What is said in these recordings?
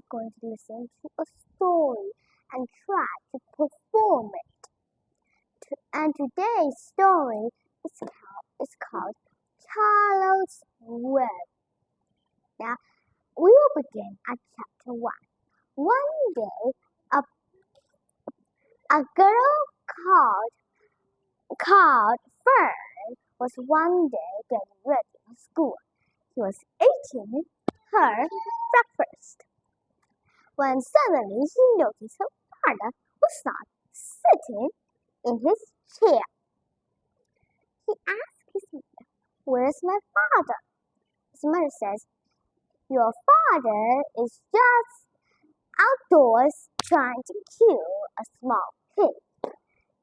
going to listen to a story and try to perform it. And today's story is called Charlotte's Web. Now, we will begin at chapter 1. One day, a girl called Fern was one day getting ready for school. She was eating her breakfast when suddenly she noticed her father was not sitting in his chair. He asked his mother, "Where's my father?" His mother says, "Your father is just outdoors trying to kill a small pig.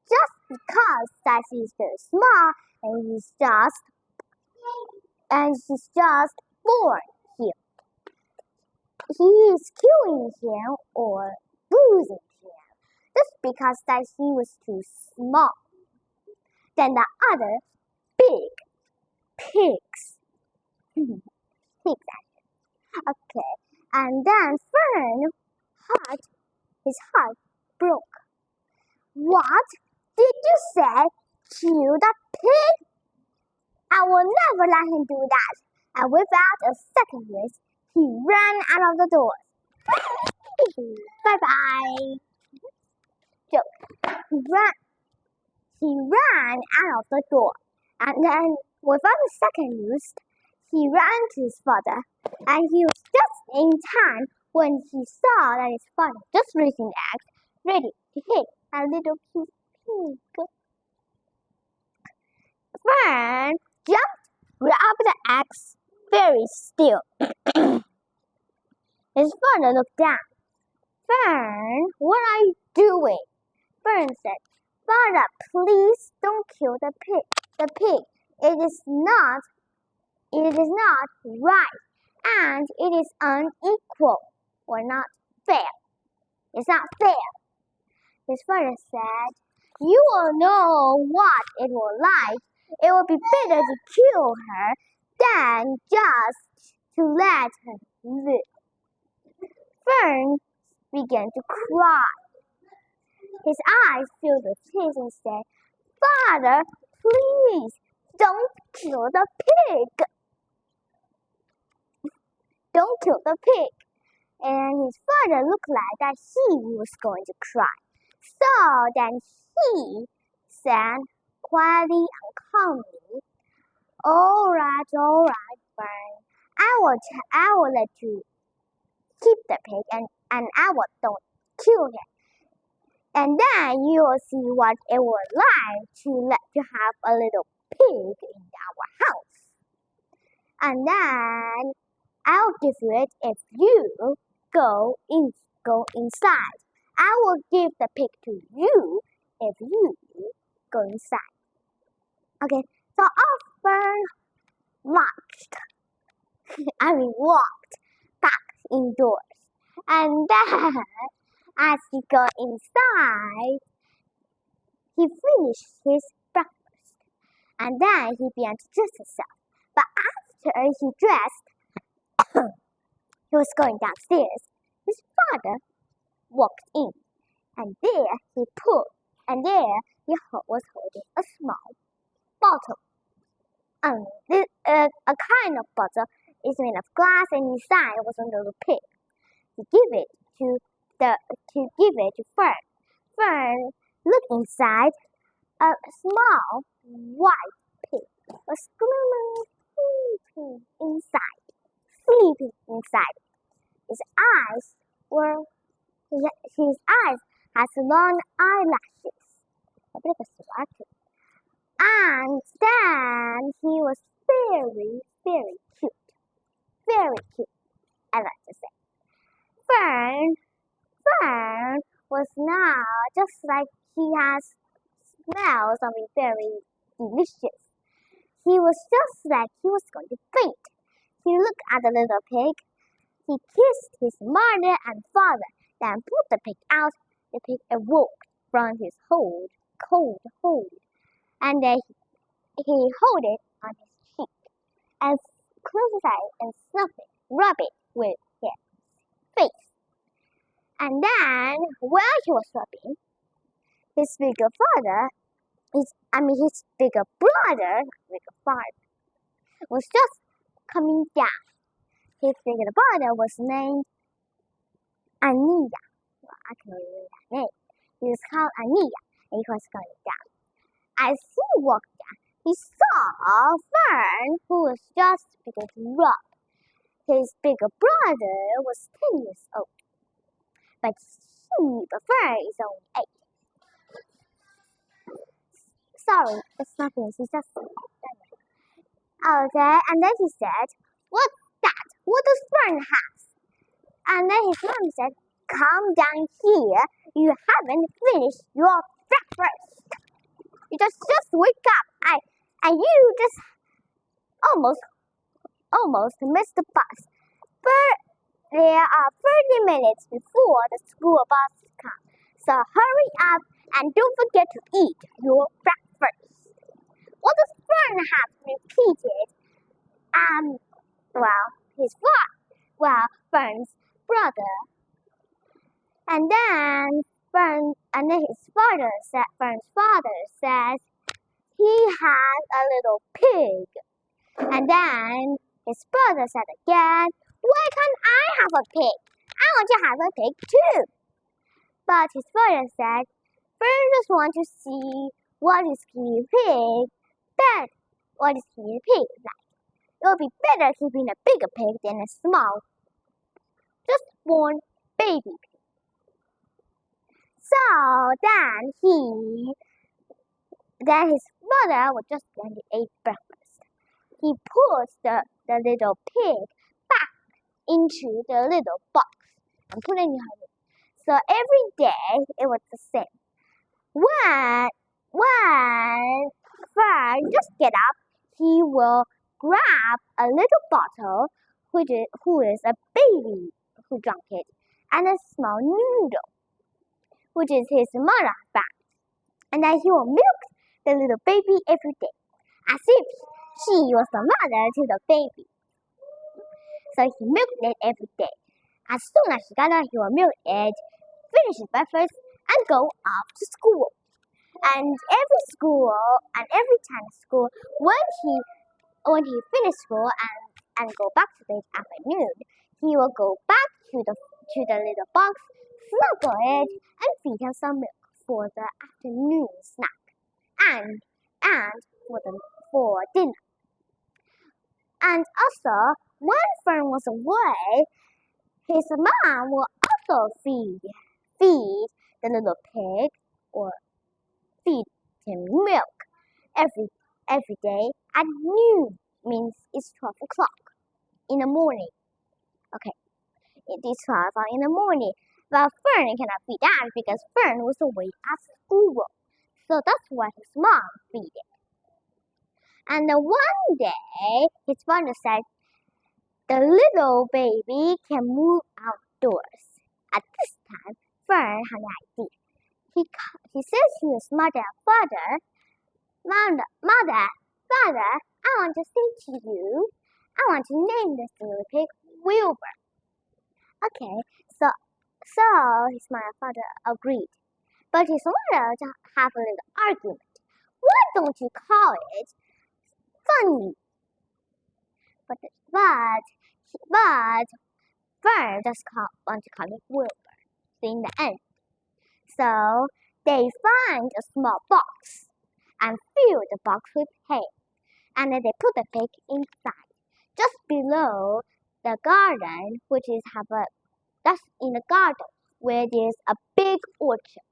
Just because that he's very small and he's just born here. He is killing him or bruising him just because that he was too small." Then the other big pigs. Okay, and then his heart broke. "What did you say? Kill the pig? I will never let him do that." And without a second wish, he ran out of the door. Bye-bye. Joke. He ran out of the door, and then without a second wish, he ran to his father, and he was just in time when he saw that his father just raising the axe, ready to hit a little cute pig. Fern jumped, grabbed the axe, very still. His father looked down. "Fern, what are you doing?" Fern said, "Father, please don't kill the pig. It is not right, and it is unequal or not fair. It's not fair." His father said, "You will know what it will like. It will be better to kill her than just to let her live." Fern began to cry. His eyes filled with tears and said, "Father, please don't kill the pig. Don't kill the pig." And his father looked like that he was going to cry. So then he said quietly and calmly, All right, Fern. I will let you keep the pig and I will don't kill him. And then you will see what it would like to let you have a little pig in our house. And then I'll give you it if you go inside. I will give the pig to you if you go inside. Okay, so off Fern walked back indoors. And then as he got inside, he finished his breakfast. And then he began to dress himself. But after he dressed, he was going downstairs. His father walked in, and there he was holding a small bottle. A kind of bottle is made of glass, and inside was a little pig. To give it to Fern. Fern looked inside. A small white pig was sleeping inside. His eyes had long eyelashes. And then he was very, very cute. Very cute, I like to say. Fern was now just like he has smelled something very delicious. He was just like he was going to faint. He looked at the little pig. He kissed his mother and father, then pulled the pig out. The pig awoke from his cold hold, and then he held it on his cheek, and closed his eyes and snuffed it, rub it with his face. And then, while he was shopping, his bigger brother, his bigger father, was just coming down. His bigger brother was named Ania. Well, I can remember that name. He was called Ania, and he was coming down. As he walked down, he saw Fern, who was just beginning to run. His bigger brother was 10 years old, but Fern is only 8. Sorry, it's nothing. She just okay, and then he said, "What's that? What does Fern have?" And then his mom said, "Come down here. You haven't finished your breakfast. You just wake up, and you just almost missed the bus. But there are 30 minutes before the school bus comes. So hurry up and don't forget to eat your breakfast." What does Fern have repeated? Fern's brother. And then Fern's father says he has a little pig. And then his brother said again, "Why can't I have a pig? I want to have a pig too." But his father said, "Fern just want to see what is guinea pig like. It will be better keeping a bigger pig than a small, just born baby pig." So then his mother was just going to eat breakfast. He puts the little pig back into the little box and put it in her room. So every day it was the same. When Fern just get up, he will grab a little bottle, who is a baby who drank it, and a small noodle, which is his mother's bag. And then he will milk the little baby every day, as if she was the mother to the baby. So he milked it every day. As soon as he got up, he will milk it, finish his breakfast, and go off to school. And every time at school, when he finished school and go back to the afternoon, he will go back to the little box, snuggle it, and feed him some milk for the afternoon snack and for dinner. And also, when Fern was away, his mom will also feed the little pig or feed him milk every day at noon. Means it's 12 o'clock in the morning. Okay, it is 12 in the morning. But Fern cannot feed that because Fern was away at school. So that's why his mom feed it. And then one day, his father said, "The little baby can move outdoors." At this time, Fern had an idea. He says to his mother, Father, I want to say to you, I want to name this little pig Wilbur." Okay, so his mother and father agreed. But his mother have a little argument. "Why don't you call it Funny?" But Fern just want to call it Wilbur. In the end, so they find a small box and fill the box with hay, and then they put the pig inside, just below the garden, just in the garden where there's a big orchard.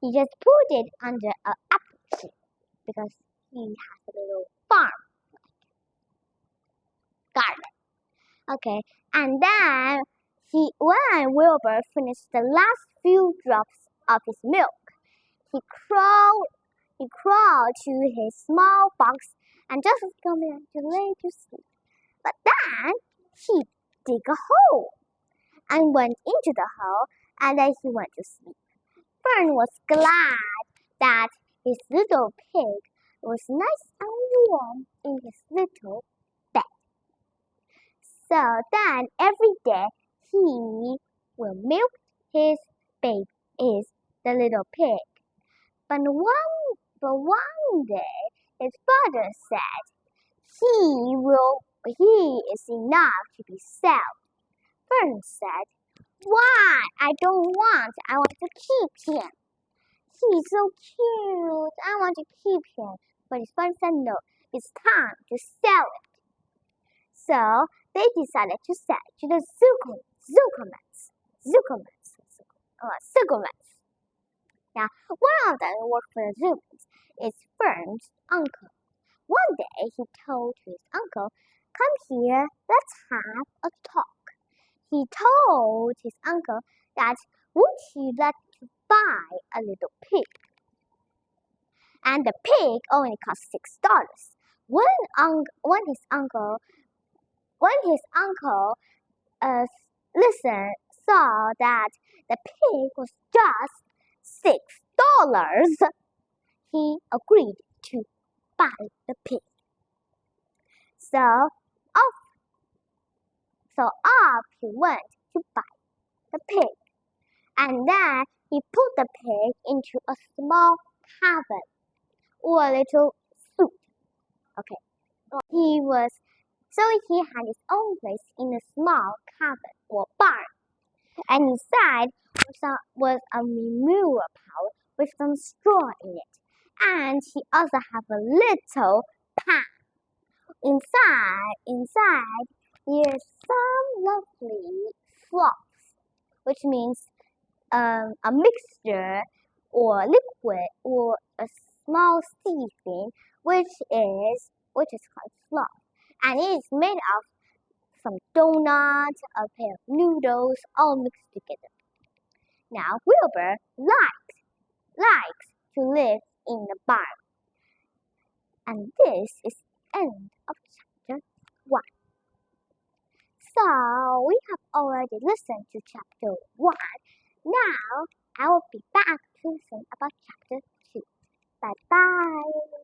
He just put it under an apple tree because he has a little farm garden. Okay, and then when Wilbur finished the last few drops of his milk, he crawled to his small box and just was going to lay to sleep. But then he dug a hole and went into the hole, and then he went to sleep. Fern was glad that his little pig was nice and warm in his little bed. So then every day he will milk his baby is the little pig. But one day his father said, he is enough to be sold. Fern said, why? I don't want. I want to keep him. He's so cute. I want to keep him. But his father said no. It's time to sell it. So they decided to sell it to the Zuckermans. Now, one of them worked for the Zuckermans. It's Fern's uncle. One day he told his uncle, come here, let's have a talk. He told his uncle that would he like to buy a little pig? And the pig only cost $6. When his uncle saw that the pig was just $6, he agreed to buy the pig. So off he went to buy the pig. And then he put the pig into a small cabin or a little suit. Okay. He had his own place in a small cabin or barn. And inside was a manure pile with some straw in it. And he also had a little pan. Inside, there's some lovely froth, which means a mixture or liquid or a small sticky thing, which is called fluff, and it is made of some donuts, a pair of noodles, all mixed together. Now Wilbur likes to live in the barn, and this is the end of chapter 1. So we have already listened to chapter 1. Now I will be back to listen about chapter 2. Bye bye.